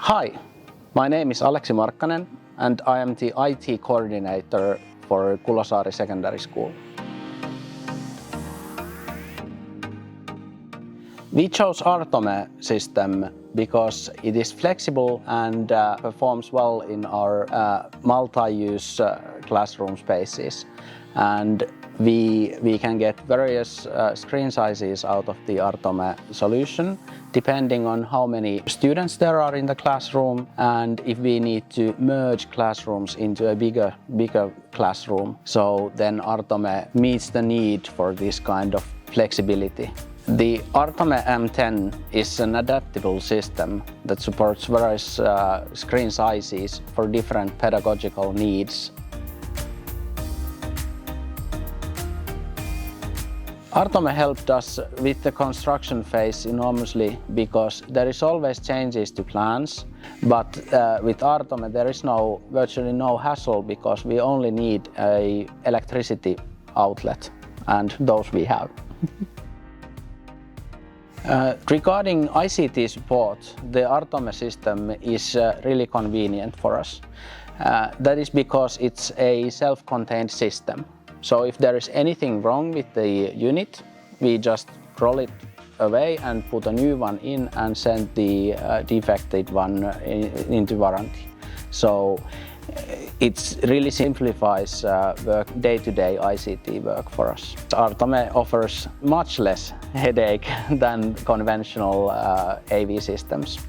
Hi, my name is Aleksi Markkanen and I am the IT coordinator for Kulosaari Secondary School. We chose Artome system because it is flexible and performs well in our multi-use classroom spaces. And we can get various screen sizes out of the Artome solution depending on how many students there are in the classroom and if we need to merge classrooms into a bigger classroom. So then Artome meets the need for this kind of flexibility. The Artome M10 is an adaptable system that supports various screen sizes for different pedagogical needs. Artome helped us with the construction phase enormously because there is always changes to plans, but with Artome there is virtually no hassle because we only need an electricity outlet, and those we have. Regarding ICT support, the Artome system is really convenient for us. That is because it's a self-contained system. So if there is anything wrong with the unit, we just roll it away and put a new one in and send the defective one into warranty. So it really simplifies day-to-day ICT work for us. Artome offers much less headache than conventional AV systems.